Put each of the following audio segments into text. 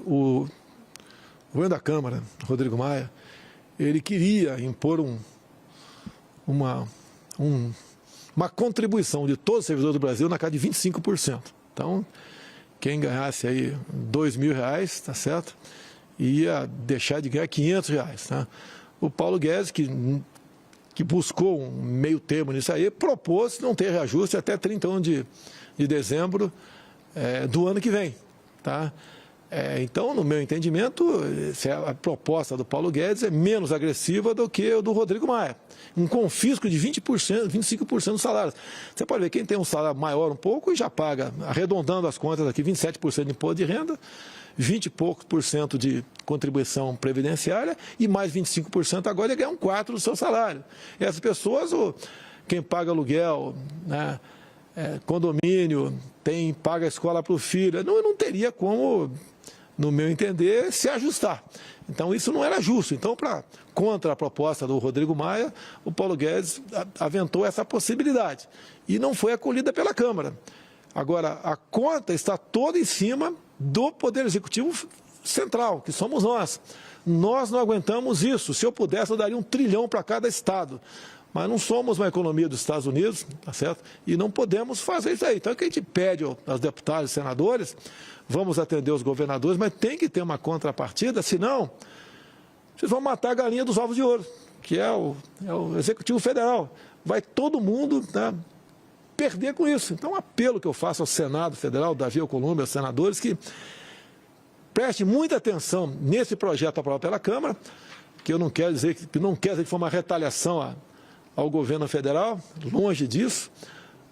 o governo da Câmara, Rodrigo Maia, ele queria impor uma contribuição de todos os servidores do Brasil na casa de 25%. Então, quem ganhasse aí R$2.000, tá certo? Ia deixar de ganhar R$500, tá? O Paulo Guedes, que buscou um meio termo nisso aí, propôs não ter reajuste até 31 de dezembro do ano que vem, tá? Então, no meu entendimento, a proposta do Paulo Guedes é menos agressiva do que o do Rodrigo Maia. Um confisco de 20%, 25% do salário. Você pode ver, quem tem um salário maior um pouco e já paga, arredondando as contas aqui, 27% de imposto de renda, 20 e poucos por cento de contribuição previdenciária e mais 25% agora ia ganhar um quarto do seu salário. E essas pessoas, quem paga aluguel, né, condomínio, paga a escola para o filho, não teria como, no meu entender, se ajustar. Então, isso não era justo. Então, contra a proposta do Rodrigo Maia, o Paulo Guedes aventou essa possibilidade. E não foi acolhida pela Câmara. Agora, a conta está toda em cima do Poder Executivo Central, que somos nós. Nós não aguentamos isso. Se eu pudesse, eu daria 1 trilhão para cada estado. Mas não somos uma economia dos Estados Unidos, tá certo? E não podemos fazer isso aí. Então, o que a gente pede aos deputados e senadores, vamos atender os governadores, mas tem que ter uma contrapartida, senão vocês vão matar a galinha dos ovos de ouro, que é o Executivo Federal. Vai todo mundo, né, perder com isso. Então, um apelo que eu faço ao Senado Federal, Davi Alcolumbre, aos senadores, que preste muita atenção nesse projeto aprovado pela Câmara, que eu não quero dizer que foi uma retaliação ao governo federal, longe disso,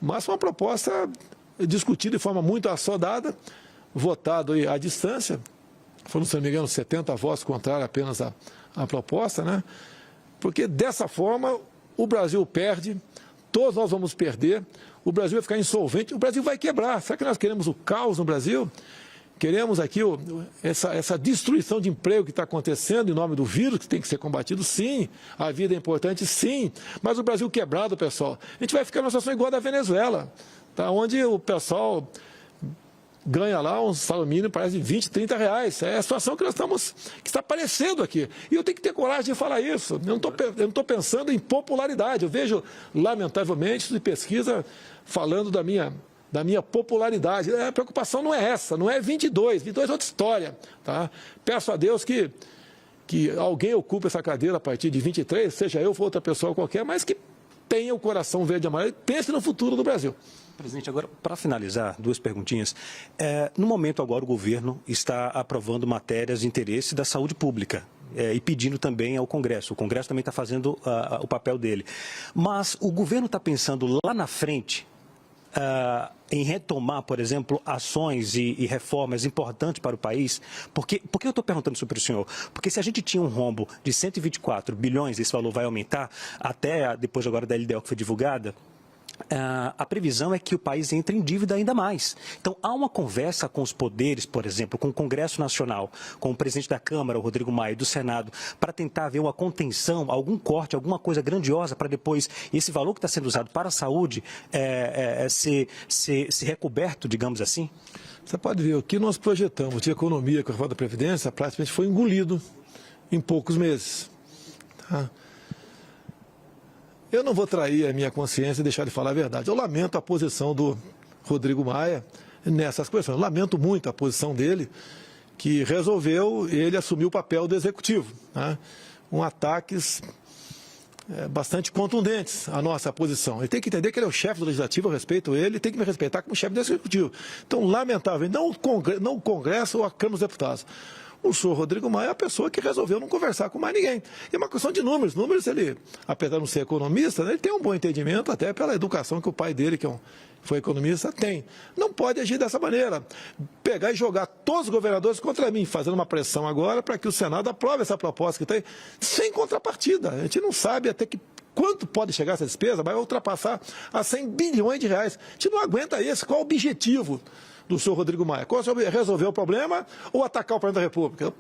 mas foi uma proposta discutida de forma muito assodada, votado à distância. Foram, se não me engano, 70 votos contrários apenas à proposta, né? Porque dessa forma o Brasil perde, todos nós vamos perder, o Brasil vai ficar insolvente, o Brasil vai quebrar. Será que nós queremos o caos no Brasil? Queremos aqui essa destruição de emprego que está acontecendo em nome do vírus, que tem que ser combatido, sim. A vida é importante, sim. Mas o Brasil quebrado, pessoal, a gente vai ficar numa situação igual a da Venezuela, tá? Onde o pessoal ganha lá um salário mínimo, parece de 20, 30 reais. É a situação que que está aparecendo aqui. E eu tenho que ter coragem de falar isso. Eu não estou pensando em popularidade. Eu vejo, lamentavelmente, de pesquisa falando da minha popularidade. A preocupação não é essa, não é 22 é outra história. Tá? Peço a Deus que alguém ocupe essa cadeira a partir de 23, seja eu ou outra pessoa qualquer, mas que tenha o coração verde e amarelo e pense no futuro do Brasil. Presidente, agora, para finalizar, 2 perguntinhas. No momento agora, o governo está aprovando matérias de interesse da saúde pública. E pedindo também ao Congresso. O Congresso também está fazendo o papel dele. Mas o governo está pensando lá na frente em retomar, por exemplo, ações e reformas importantes para o país? Por que eu estou perguntando isso para o senhor? Porque se a gente tinha um rombo de 124 bilhões, esse valor vai aumentar até depois agora da LDO que foi divulgada, a previsão é que o país entre em dívida ainda mais. Então, há uma conversa com os poderes, por exemplo, com o Congresso Nacional, com o presidente da Câmara, o Rodrigo Maia, e do Senado, para tentar haver uma contenção, algum corte, alguma coisa grandiosa para depois esse valor que está sendo usado para a saúde ser recoberto, digamos assim? Você pode ver, o que nós projetamos de economia com a reforma da Previdência praticamente foi engolido em poucos meses. Tá? Eu não vou trair a minha consciência e deixar de falar a verdade. Eu lamento a posição do Rodrigo Maia nessas questões. Eu lamento muito a posição dele, que resolveu ele assumir o papel do executivo. Né? Ataques bastante contundentes à nossa posição. Ele tem que entender que ele é o chefe do Legislativo, eu respeito ele, tem que me respeitar como chefe do Executivo. Então, lamentável, não o Congresso ou a Câmara dos Deputados. O senhor Rodrigo Maia é a pessoa que resolveu não conversar com mais ninguém. É uma questão de números. Números, ele, apesar de não ser economista, né, ele tem um bom entendimento, até pela educação que o pai dele, foi economista, tem. Não pode agir dessa maneira. Pegar e jogar todos os governadores contra mim, fazendo uma pressão agora para que o Senado aprove essa proposta que tem, sem contrapartida. A gente não sabe até quanto pode chegar essa despesa, vai ultrapassar a 100 bilhões de reais. A gente não aguenta isso. Qual o objetivo do senhor Rodrigo Maia? Resolver o problema ou atacar o presidente da República?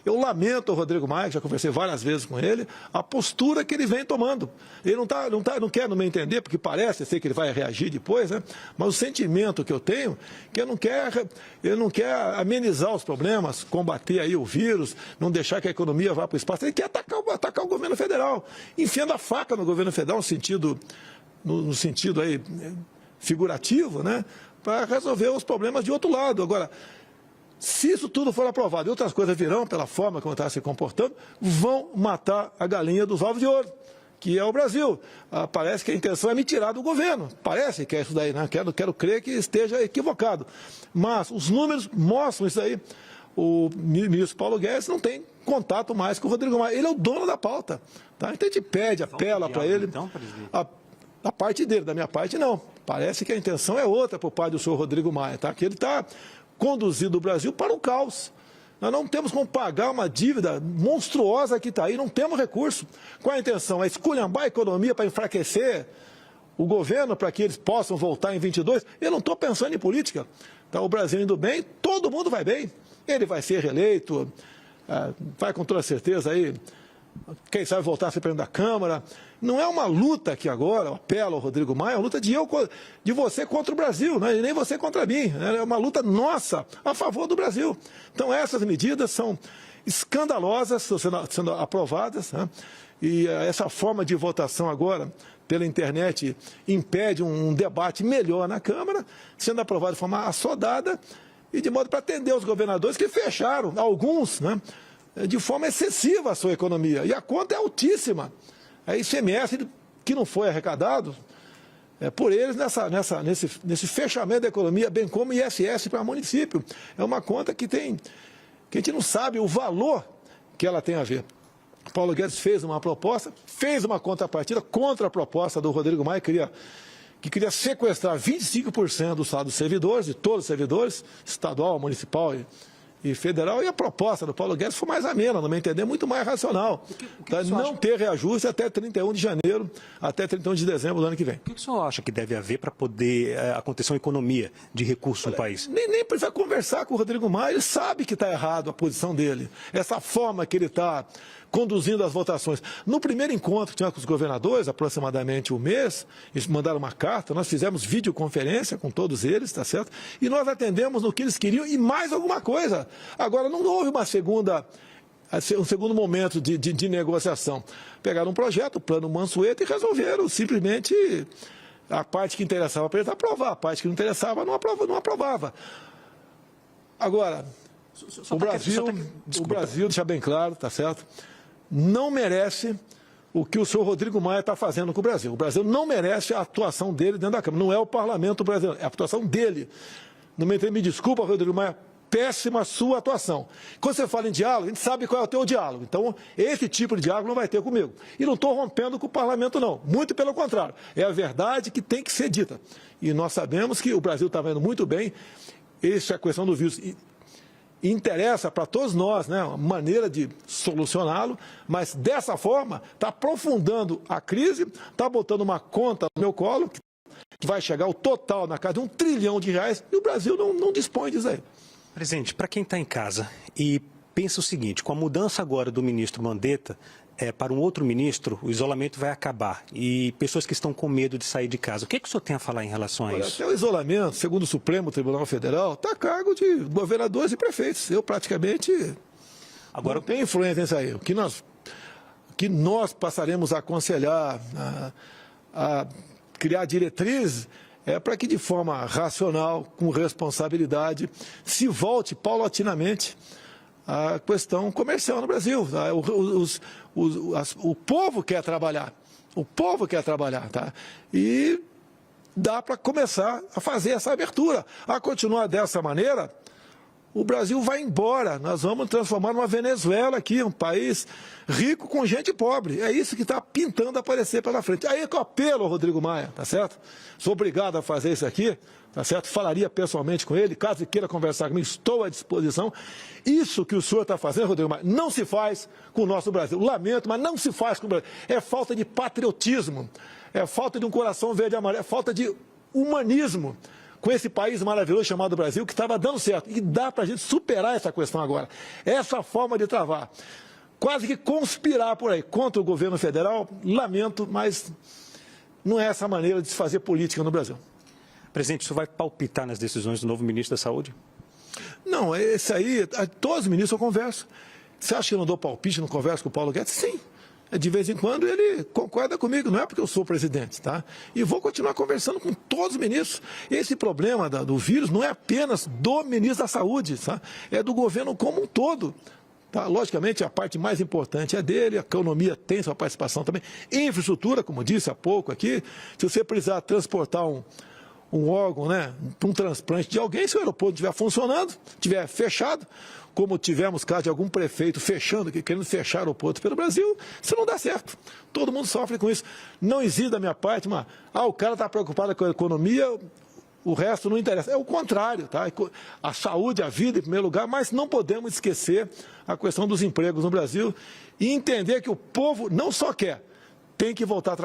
Eu lamento o Rodrigo Maia, já conversei várias vezes com ele, a postura que ele vem tomando. Ele não quer, no meu entender, porque parece ser que ele vai reagir depois, né? Mas o sentimento que eu tenho é que ele não quer amenizar os problemas, combater aí o vírus, não deixar que a economia vá para o espaço. Ele quer atacar o governo federal, enfiando a faca no governo federal, no sentido aí figurativo, né? Para resolver os problemas de outro lado. Agora, se isso tudo for aprovado e outras coisas virão pela forma como está se comportando, vão matar a galinha dos ovos de ouro, que é o Brasil. Parece que a intenção é me tirar do governo. Parece que é isso daí, né? Quero crer que esteja equivocado. Mas os números mostram isso aí. O ministro Paulo Guedes não tem contato mais com o Rodrigo Maia. Ele é o dono da pauta. Tá? Então a gente pede, apela para ele. Então, presidente? Da parte dele, da minha parte, não. Parece que a intenção é outra por parte do senhor Rodrigo Maia, tá? Que ele está conduzindo o Brasil para o caos. Nós não temos como pagar uma dívida monstruosa que está aí, não temos recurso. Qual a intenção? É esculhambar a economia para enfraquecer o governo, para que eles possam voltar em 22? Eu não estou pensando em política. Tá? O Brasil indo bem, todo mundo vai bem. Ele vai ser reeleito, vai com toda certeza aí, quem sabe voltar a ser presidente da Câmara. Não é uma luta aqui agora, eu apelo ao Rodrigo Maia, é uma luta de você contra o Brasil, não é nem você contra mim. É uma luta nossa a favor do Brasil. Então essas medidas são escandalosas, sendo aprovadas, né? E essa forma de votação agora pela internet impede um debate melhor na Câmara, sendo aprovado de forma assodada e de modo para atender os governadores que fecharam, alguns, né, de forma excessiva a sua economia. E a conta é altíssima. A ICMS que não foi arrecadado por eles nesse fechamento da economia, bem como ISS para município. É uma conta que a gente não sabe o valor que ela tem a ver. Paulo Guedes fez uma proposta, fez uma contrapartida contra a proposta do Rodrigo Maia, que queria sequestrar 25% do salário dos servidores, de todos os servidores, estadual, municipal e federal, e a proposta do Paulo Guedes foi mais amena, no meu entender, muito mais racional. Não ter reajuste até 31 de janeiro, até 31 de dezembro do ano que vem. O que o senhor acha que deve haver para poder acontecer uma economia de recursos no país? Nem precisa conversar com o Rodrigo Maia, ele sabe que está errado a posição dele, essa forma que ele está conduzindo as votações. No primeiro encontro que tinha com os governadores, aproximadamente um mês, eles mandaram uma carta, nós fizemos videoconferência com todos eles, tá certo? E nós atendemos no que eles queriam e mais alguma coisa. Agora, não houve um segundo momento de negociação. Pegaram um projeto, o Plano Mansueto, e resolveram simplesmente a parte que interessava para eles aprovar, a parte que não interessava não aprovava. Agora, o Brasil, deixa bem claro, tá certo? Não merece o que o senhor Rodrigo Maia está fazendo com o Brasil. O Brasil não merece a atuação dele dentro da Câmara. Não é o parlamento brasileiro, é a atuação dele. No meu entender, me desculpa, Rodrigo Maia, péssima a sua atuação. Quando você fala em diálogo, a gente sabe qual é o teu diálogo. Então, esse tipo de diálogo não vai ter comigo. E não estou rompendo com o parlamento, não. Muito pelo contrário. É a verdade que tem que ser dita. E nós sabemos que o Brasil está vendo muito bem. Essa é a questão do vírus. Interessa para todos nós, né, uma maneira de solucioná-lo, mas dessa forma está aprofundando a crise, está botando uma conta no meu colo, que vai chegar o total na casa de R$1 trilhão, e o Brasil não dispõe disso aí. Presidente, para quem está em casa e pensa o seguinte, com a mudança agora do ministro Mandetta para um outro ministro, o isolamento vai acabar e pessoas que estão com medo de sair de casa, o que o senhor tem a falar em relação a isso? Até o isolamento, segundo o Supremo Tribunal Federal, está a cargo de governadores e prefeitos. Eu praticamente não tenho influência nisso aí. O que nós passaremos a aconselhar, a criar diretrizes, é para que de forma racional, com responsabilidade, se volte paulatinamente a questão comercial no Brasil. Tá? O povo quer trabalhar. O povo quer trabalhar. Tá? E dá para começar a fazer essa abertura. A continuar dessa maneira, o Brasil vai embora. Nós vamos transformar numa Venezuela aqui, um país rico com gente pobre. É isso que está pintando aparecer pela frente. Aí que eu apelo ao Rodrigo Maia, tá certo? Sou obrigado a fazer isso aqui, tá certo? Falaria pessoalmente com ele, caso queira conversar comigo, estou à disposição. Isso que o senhor está fazendo, Rodrigo Maia, não se faz com o nosso Brasil. Lamento, mas não se faz com o Brasil. É falta de patriotismo, é falta de um coração verde e amarelo, é falta de humanismo. com esse país maravilhoso chamado Brasil, que estava dando certo. E dá para a gente superar essa questão agora. Essa forma de travar, quase que conspirar por aí contra o governo federal, lamento, mas não é essa maneira de se fazer política no Brasil. Presidente, o senhor vai palpitar nas decisões do novo ministro da Saúde? Não, esse aí, todos os ministros eu converso. Você acha que eu não dou palpite, não converso com o Paulo Guedes? Sim. De vez em quando ele concorda comigo, não é porque eu sou presidente, tá? E vou continuar conversando com todos os ministros. Esse problema do vírus não é apenas do ministro da Saúde, tá? É do governo como um todo. Tá? Logicamente, a parte mais importante é dele, a economia tem sua participação também. Infraestrutura, como disse há pouco aqui, se você precisar transportar um órgão, né, para um transplante de alguém, se o aeroporto estiver funcionando, estiver fechado, como tivemos caso de algum prefeito fechando, querendo fechar aeroportos pelo Brasil, isso não dá certo. Todo mundo sofre com isso. Não exige da minha parte, mas o cara está preocupado com a economia, o resto não interessa. É o contrário, tá? A saúde, a vida em primeiro lugar, mas não podemos esquecer a questão dos empregos no Brasil e entender que o povo não só quer, tem que voltar a trabalhar.